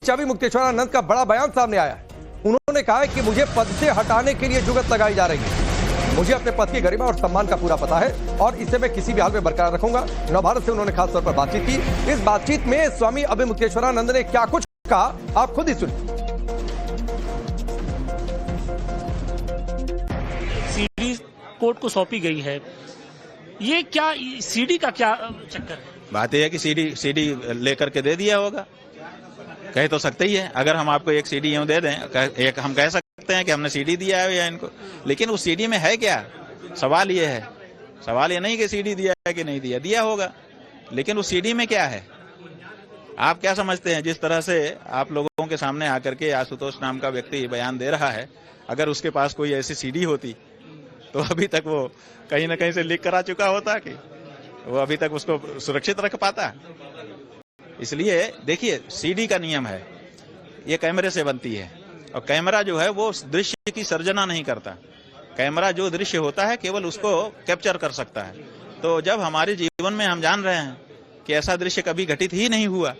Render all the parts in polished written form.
अभी मुक्तेश्वरानंद का बड़ा बयान सामने आया है। उन्होंने कहा है कि मुझे पद से हटाने के लिए जुगत लगाई जा रही है। मुझे अपने पद की गरिमा और सम्मान का पूरा पता है और इसे मैं किसी भी हाल में बरकरार रखूंगा। नवभारत से उन्होंने खासतौर पर बातचीत की। इस बातचीत में स्वामी अभय मुक्तेश्वरानंद ने क्या कुछ कहा, आप खुद ही सुनिए। सीडी कोर्ट को सौंपी गई है, ये क्या सीडी का क्या चक्कर है? बात यह है कि सीडी लेकर के दे दिया होगा, कह तो सकते ही है। अगर हम आपको एक सीडी यूं दे दें, एक हम कह सकते हैं कि हमने सीडी दिया है या इनको, लेकिन उस सीडी में है क्या? सवाल ये है, सवाल ये नहीं कि सीडी दिया है कि नहीं दिया, दिया होगा, लेकिन उस सीडी में क्या है? आप क्या समझते हैं? जिस तरह से आप लोगों के सामने आकर के आशुतोष नाम का व्यक्ति बयान दे रहा है, अगर उसके पास कोई ऐसी सीडी होती तो अभी तक वो कहीं ना कहीं से लीक करा चुका होता कि वो अभी तक उसको सुरक्षित रख पाता। इसलिए देखिए, सीडी का नियम है, ये कैमरे से बनती है और कैमरा जो है वो दृश्य की सर्जना नहीं करता। कैमरा जो दृश्य होता है केवल उसको कैप्चर कर सकता है। तो जब हमारे जीवन में हम जान रहे हैं कि ऐसा दृश्य कभी घटित ही नहीं हुआ,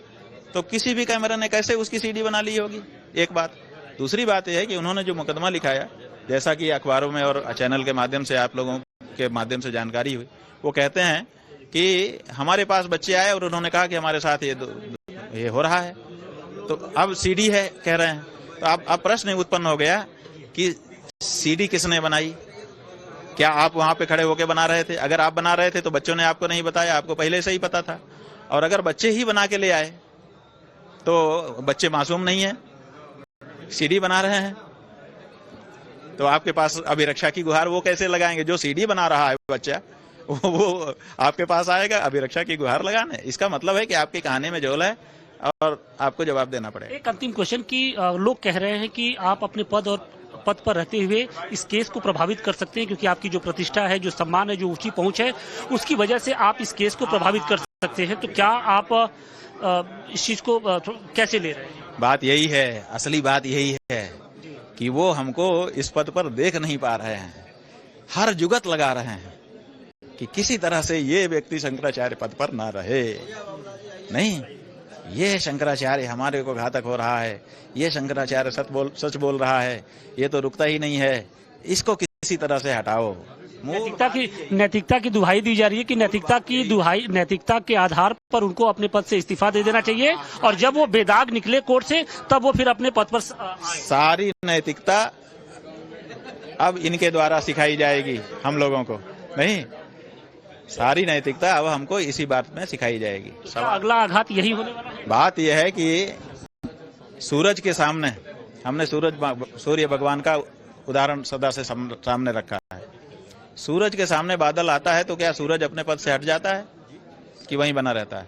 तो किसी भी कैमरा ने कैसे उसकी सीडी बना ली होगी? एक बात। दूसरी बात यह है कि उन्होंने जो मुकदमा लिखाया, जैसा कि अखबारों में और चैनल के माध्यम से आप लोगों के माध्यम से जानकारी हुई, वो कहते हैं कि हमारे पास बच्चे आए और उन्होंने कहा कि हमारे साथ ये हो रहा है, तो अब सीडी है कह रहे हैं। तो अब प्रश्न उत्पन्न हो गया कि सीडी किसने बनाई? क्या आप वहां पे खड़े होकर बना रहे थे? अगर आप बना रहे थे तो बच्चों ने आपको नहीं बताया, आपको पहले से ही पता था। और अगर बच्चे ही बना के ले आए तो बच्चे मासूम नहीं है, सीडी बना रहे हैं, तो आपके पास अभिरक्षा की गुहार वो कैसे लगाएंगे? जो सीडी बना रहा है बच्चा, वो आपके पास आएगा अभिरक्षा की गुहार लगाने। इसका मतलब है कि आपकी कहानी में झोल है और आपको जवाब देना पड़ेगा। एक अंतिम क्वेश्चन कि लोग कह रहे हैं कि आप अपने पद पर रहते हुए इस केस को प्रभावित कर सकते हैं, क्योंकि आपकी जो प्रतिष्ठा है, जो सम्मान है, जो ऊंची पहुंच है, उसकी वजह से आप इस केस को प्रभावित कर सकते हैं। तो क्या आप इस चीज को कैसे ले रहे हैं? बात यही है, असली बात यही है कि वो हमको इस पद पर देख नहीं पा रहे हैं, हर जुगत लगा रहे हैं कि किसी तरह से ये व्यक्ति शंकराचार्य पद पर ना रहे। नहीं, ये शंकराचार्य हमारे को घातक हो रहा है, ये शंकराचार्य सच बोल रहा है, ये तो रुकता ही नहीं है, इसको किसी तरह से हटाओ। नैतिकता की दुहाई दी जा रही है कि नैतिकता के आधार पर उनको अपने पद से इस्तीफा दे देना चाहिए, और जब वो बेदाग निकले कोर्ट से तब वो फिर अपने पद पर। सारी नैतिकता अब इनके द्वारा सिखाई जाएगी हम लोगों को, नहीं, सारी नैतिकता अब हमको इसी बात में सिखाई जाएगी। अगला आघात यही होने वाला है। बात यह है कि सूरज के सामने हमने सूर्य भगवान का उदाहरण सदा से सामने रखा है। सूरज के सामने बादल आता है तो क्या सूरज अपने पद से हट जाता है कि वहीं बना रहता है?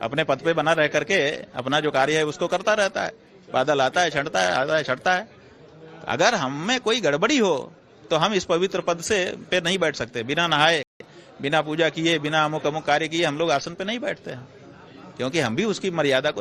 अपने पद पे बना रह करके अपना जो कार्य है उसको करता रहता है। बादल आता है, छंटता है, आता है, छंटता है। अगर हम में कोई गड़बड़ी हो तो हम इस पवित्र पद से पे नहीं बैठ सकते। बिना नहाए, बिना पूजा किए, बिना अमुक कार्य किए हम लोग आसन पे नहीं बैठते हैं, क्योंकि हम भी उसकी मर्यादा को